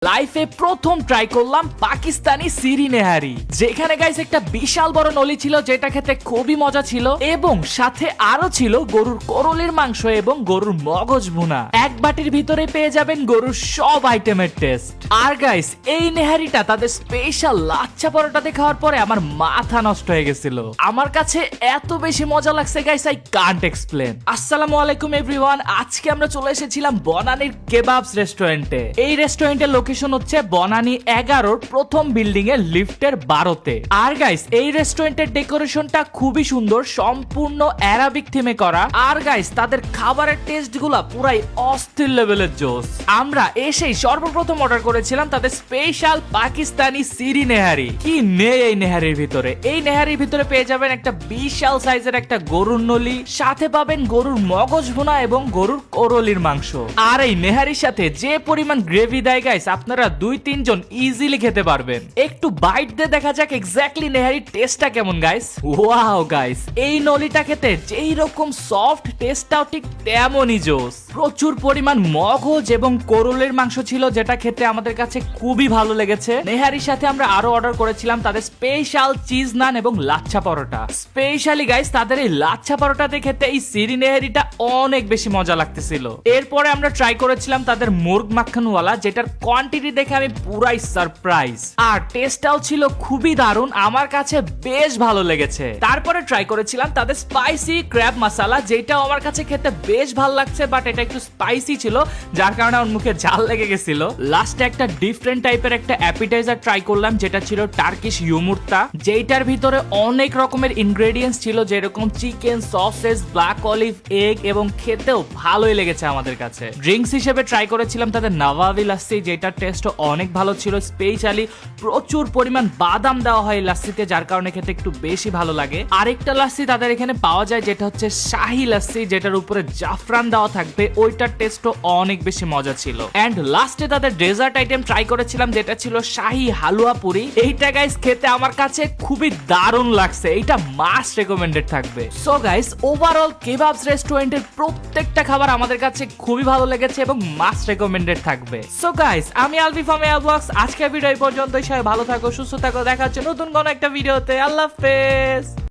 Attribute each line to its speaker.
Speaker 1: লাইফে প্রথম ট্রাই করলাম পাকিস্তানি সিরি নেহারি, যেখানে গাইস একটা বিশাল বড় নলি ছিল যেটা খেতে খুবই মজা ছিল এবং সাথে আরো ছিল গরুর করলির মাংস এবং গরুর মগজ ভুনা। এক বাটির ভিতরে পেয়ে যাবেন গরুর সব আইটেমের টেস্ট। আর গাইস এই নেহারিটা তাদের স্পেশাল লাচ্ছা পরোটাতে খাওয়ার পরে আমার মাথা নষ্ট হয়ে গেছিল। আমার কাছে এত বেশি মজা লাগছে গাইস, আই কান্ট এক্সপ্লেন। আসসালামু আলাইকুম এভরিওয়ান, আজকে আমরা চলে এসেছিলাম বনানীর কেবাবস রেস্টুরেন্টে। এই রেস্টুরেন্টের লোকেশন হচ্ছে বনানী 11 প্রথম বিল্ডিং এর লিফটের 12তে। আর গাইস এই রেস্টুরেন্টের ডেকোরেশনটা খুবই সুন্দর, সম্পূর্ণ অ্যারাবিক থিমে করা। আর গাইস তাদের খাবারের টেস্ট গুলা পুরাই অস্থির লেভেলের জোস। আমরা এসেই সর্বপ্রথম অর্ডার করেছিলাম তাদের স্পেশাল পাকিস্তানি সিরি নেহারি। কি নেই এই নেহারির ভিতরে? এই নেহারির ভিতরে পেয়ে যাবেন একটা বিশাল সাইজের একটা গরুর নলি, সাথে পাবেন গরুর মগজ ভুনা এবং গরুর করলির মাংস। আর এই নেহারির সাথে যে পরিমাণ গ্রেভি দেয় গাইস, আপনারা 2-3 জন ইজিলি খেতে পারবেন। একটু বাইট দিয়ে দেখা যাক এক্স্যাক্টলি নেহারির টেস্টটা কেমন গাইস। ওয়াও গাইস, এই নলিটা খেতে যেই রকম সফট, টেস্টটাও ঠিক তেমনই জোস। প্রচুর পরিমাণ মগজ এবং করলের মাংস ছিল, যেটা খেতে আমাদের কাছে খুবই ভালো লেগেছে। নেহারির সাথে আমরা আরো অর্ডার করেছিলাম তাদের স্পেশাল চিজ নান এবং লাচ্ছা পরোটা। স্পেশালি গাইস তাদের এই লাচ্ছা পরোটাতে খেতে এই সিরি নেহারিটা অনেক বেশি মজা লাগতেছিল। এরপরে আমরা ট্রাই করেছিলাম তাদের মুরগ মাখনওয়ালা, যেটার কোয়ান্টিটি দেখে আমি পুরাই সারপ্রাইজ। আর টেস্টটাও ছিল খুবই দারুণ, আমার কাছে বেশ ভালো লেগেছে। তারপরে ট্রাই করেছিলাম তাদের স্পাইসি ক্র্যাব মশলা, যেটাও আমার কাছে খেতে বেশ ভালো লাগছে, বাট এটা একটু স্পাইসি ছিল যার কারণে আমার মুখে ঝাল লেগে গেছিল। লাস্টে একটা ডিফারেন্ট টাইপের একটা অ্যাপিটাইজার ট্রাই করলাম, যেটা ছিল টার্কিশ ইউমুর্তা, যেটার ভিতরে অনেক রকমের ইনগ্রেডিয়েন্টস ছিল, যেরকম chicken, sausages, black olive, egg, এবং খেতেও ভালোই লেগেছে আমাদের কাছে। ড্রিঙ্কস হিসেবে ট্রাই করেছিলাম তাদের নওয়াবি লাস্সি, যেটার টেস্ট অনেক ভালো ছিল। স্পেশালি প্রচুর পরিমাণ বাদাম দেওয়া হয় লাস্সিতে, যার কারণে খেতে একটু বেশি ভালো লাগে। আরেকটা লাস্সি তাদের এখানে পাওয়া যায়, যেটা হচ্ছে শাহি লাস্সি, যেটার উপরে জাফরান দেওয়া থাকবে, ওইটার টেস্টও অনেক বেশি মজা ছিল। এন্ড লাস্টে তাদের ডেজার্ট আইটেম ট্রাই করেছিলাম, যেটা ছিল শাহি হালুয়া পুরি। এইটা গাইস খেতে আমার কাছে খুবই দারুণ লাগছে, এইটা মাস্ট রেকমেন্ডেড থাকবে। সো গাইস ওভারঅল কেবাবস রেস্টুরেন্টের প্রত্যেকটা খাবার আমাদের কাছে খুবই ভালো লেগেছে এবং মাস্ট রেকমেন্ডেড থাকবে। সো গাইস আমি আলবি ফ্রম এয়ার ব্লগস, আজকের ভিডিও এই পর্যন্তই। সবাই ভালো থাকো, সুস্থ থাকো, দেখা হচ্ছে নতুন কোনো একটা ভিডিওতে। আল্লাহ হাফেজ।